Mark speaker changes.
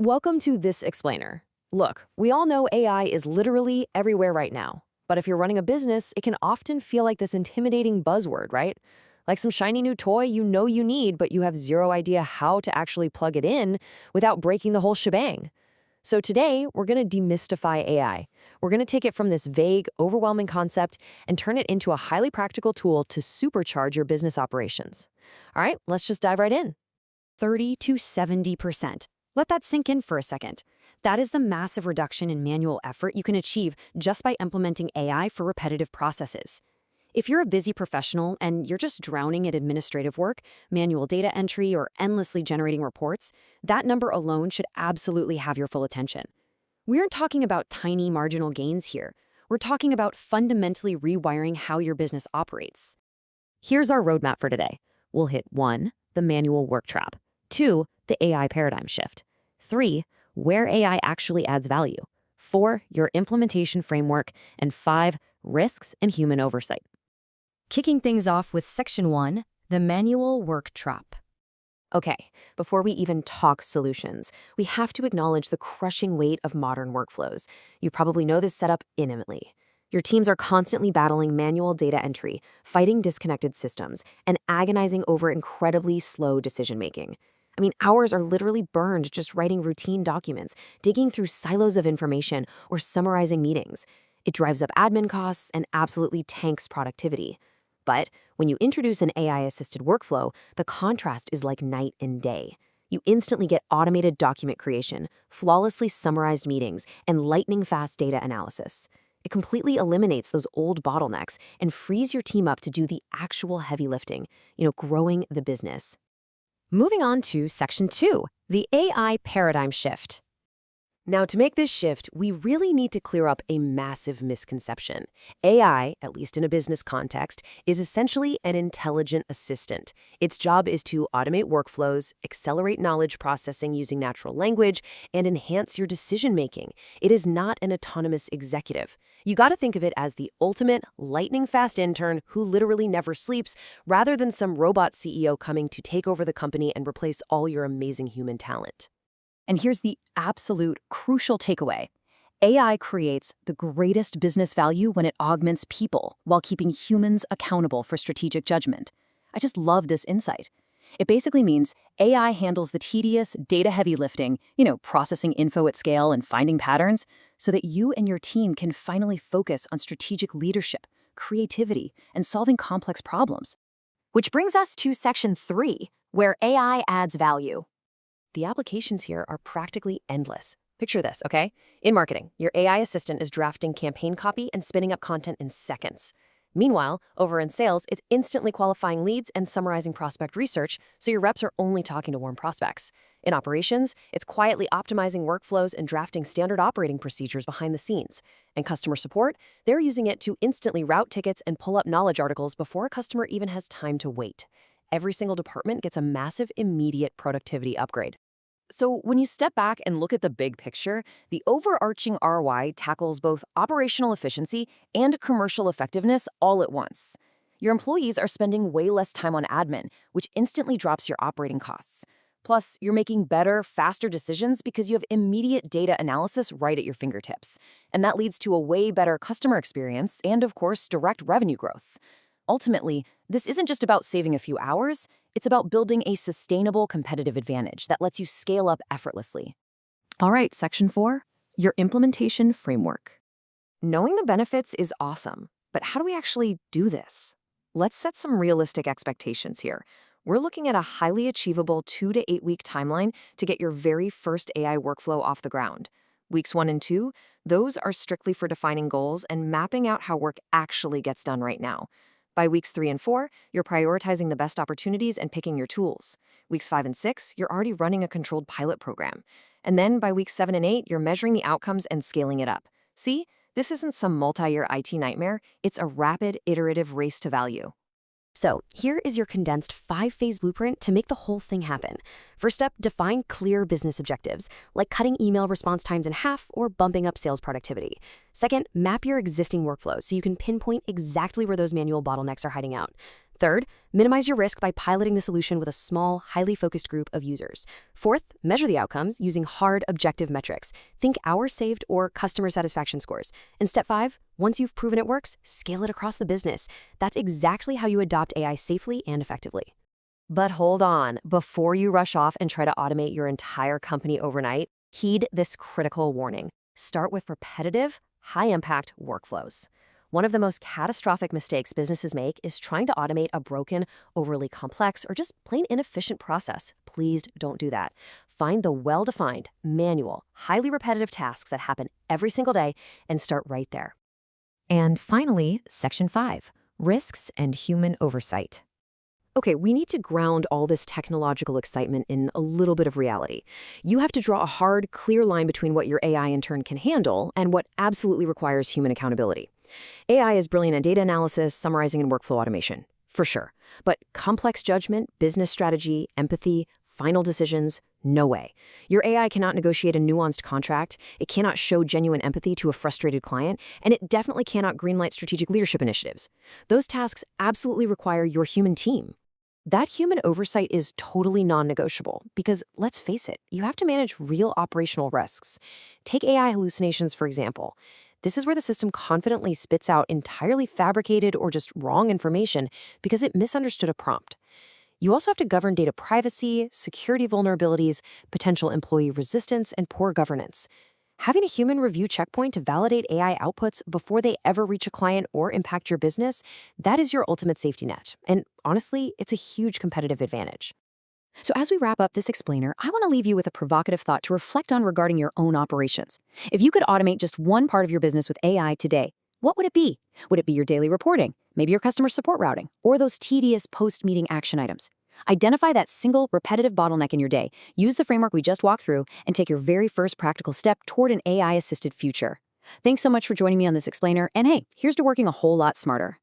Speaker 1: Welcome to This Explainer. Look, we all know AI is literally everywhere right now. But if you're running a business, it can often feel like this intimidating buzzword, right? Like some shiny new toy you know you need, but you have zero idea how to actually plug it in without breaking the whole shebang. So today, we're going to demystify AI. We're going to take it from this vague, overwhelming concept and turn it into a highly practical tool to supercharge your business operations. All right, let's just dive right in.
Speaker 2: 30 to 70%. Let that sink in for a second. That is the massive reduction in manual effort you can achieve just by implementing AI for repetitive processes. If you're a busy professional and you're just drowning in administrative work, manual data entry, or endlessly generating reports, that number alone should absolutely have your full attention. We aren't talking about tiny marginal gains here. We're talking about fundamentally rewiring how your business operates. Here's our roadmap for today. We'll hit 1, the manual work trap. 2, the AI paradigm shift. 3, where AI actually adds value. 4, your implementation framework. And 5, risks and human oversight. Kicking things off with Section 1, the manual work trap.
Speaker 1: Okay, before we even talk solutions, we have to acknowledge the crushing weight of modern workflows. You probably know this setup intimately. Your teams are constantly battling manual data entry, fighting disconnected systems, and agonizing over incredibly slow decision-making. I mean, hours are literally burned just writing routine documents, digging through silos of information, or summarizing meetings. It drives up admin costs and absolutely tanks productivity. But when you introduce an AI-assisted workflow, the contrast is like night and day. You instantly get automated document creation, flawlessly summarized meetings, and lightning-fast data analysis. It completely eliminates those old bottlenecks and frees your team up to do the actual heavy lifting, growing the business.
Speaker 2: Moving on to Section 2, the AI paradigm shift.
Speaker 1: Now, to make this shift, we really need to clear up a massive misconception. AI, at least in a business context, is essentially an intelligent assistant. Its job is to automate workflows, accelerate knowledge processing using natural language, and enhance your decision-making. It is not an autonomous executive. You got to think of it as the ultimate lightning-fast intern who literally never sleeps, rather than some robot CEO coming to take over the company and replace all your amazing human talent.
Speaker 2: And here's the absolute crucial takeaway. AI creates the greatest business value when it augments people while keeping humans accountable for strategic judgment. I just love this insight. It basically means AI handles the tedious, data-heavy lifting, processing info at scale and finding patterns, so that you and your team can finally focus on strategic leadership, creativity, and solving complex problems. Which brings us to Section 3, where AI adds value.
Speaker 1: The applications here are practically endless. Picture this, okay? In marketing, your AI assistant is drafting campaign copy and spinning up content in seconds. Meanwhile, over in sales, it's instantly qualifying leads and summarizing prospect research, so your reps are only talking to warm prospects. In operations, it's quietly optimizing workflows and drafting standard operating procedures behind the scenes. And customer support, they're using it to instantly route tickets and pull up knowledge articles before a customer even has time to wait. Every single department gets a massive, immediate productivity upgrade. So when you step back and look at the big picture, the overarching ROI tackles both operational efficiency and commercial effectiveness all at once. Your employees are spending way less time on admin, which instantly drops your operating costs. Plus, you're making better, faster decisions because you have immediate data analysis right at your fingertips. And that leads to a way better customer experience and, of course, direct revenue growth. Ultimately, this isn't just about saving a few hours, it's about building a sustainable competitive advantage that lets you scale up effortlessly. All right, Section 4, your implementation framework. Knowing the benefits is awesome, but how do we actually do this? Let's set some realistic expectations here. We're looking at a highly achievable 2 to 8 week timeline to get your very first AI workflow off the ground. Weeks 1 and 2, those are strictly for defining goals and mapping out how work actually gets done right now. By weeks 3 and 4, you're prioritizing the best opportunities and picking your tools. Weeks 5 and 6, you're already running a controlled pilot program. And then by weeks 7 and 8, you're measuring the outcomes and scaling it up. See, this isn't some multi-year IT nightmare, it's a rapid, iterative race to value. So here is your condensed 5-phase blueprint to make the whole thing happen. First step, define clear business objectives, like cutting email response times in half or bumping up sales productivity. Second, map your existing workflows so you can pinpoint exactly where those manual bottlenecks are hiding out. Third, minimize your risk by piloting the solution with a small, highly focused group of users. Fourth, measure the outcomes using hard, objective metrics. Think hours saved or customer satisfaction scores. And step 5, once you've proven it works, scale it across the business. That's exactly how you adopt AI safely and effectively. But hold on, before you rush off and try to automate your entire company overnight, heed this critical warning. Start with repetitive, high-impact workflows. One of the most catastrophic mistakes businesses make is trying to automate a broken, overly complex, or just plain inefficient process. Please don't do that. Find the well-defined, manual, highly repetitive tasks that happen every single day and start right there. And finally, Section 5, risks and human oversight. Okay, we need to ground all this technological excitement in a little bit of reality. You have to draw a hard, clear line between what your AI in turn can handle and what absolutely requires human accountability. AI is brilliant at data analysis, summarizing, and workflow automation, for sure. But complex judgment, business strategy, empathy, final decisions, no way. Your AI cannot negotiate a nuanced contract, it cannot show genuine empathy to a frustrated client, and it definitely cannot greenlight strategic leadership initiatives. Those tasks absolutely require your human team. That human oversight is totally non-negotiable because, let's face it, you have to manage real operational risks. Take AI hallucinations, for example. This is where the system confidently spits out entirely fabricated or just wrong information because it misunderstood a prompt. You also have to govern data privacy, security vulnerabilities, potential employee resistance, and poor governance. Having a human review checkpoint to validate AI outputs before they ever reach a client or impact your business, that is your ultimate safety net. And honestly, it's a huge competitive advantage. So as we wrap up this explainer, I want to leave you with a provocative thought to reflect on regarding your own operations. If you could automate just one part of your business with AI today, what would it be? Would it be your daily reporting, maybe your customer support routing, or those tedious post-meeting action items? Identify that single repetitive bottleneck in your day, use the framework we just walked through, and take your very first practical step toward an AI-assisted future. Thanks so much for joining me on this explainer, and hey, here's to working a whole lot smarter.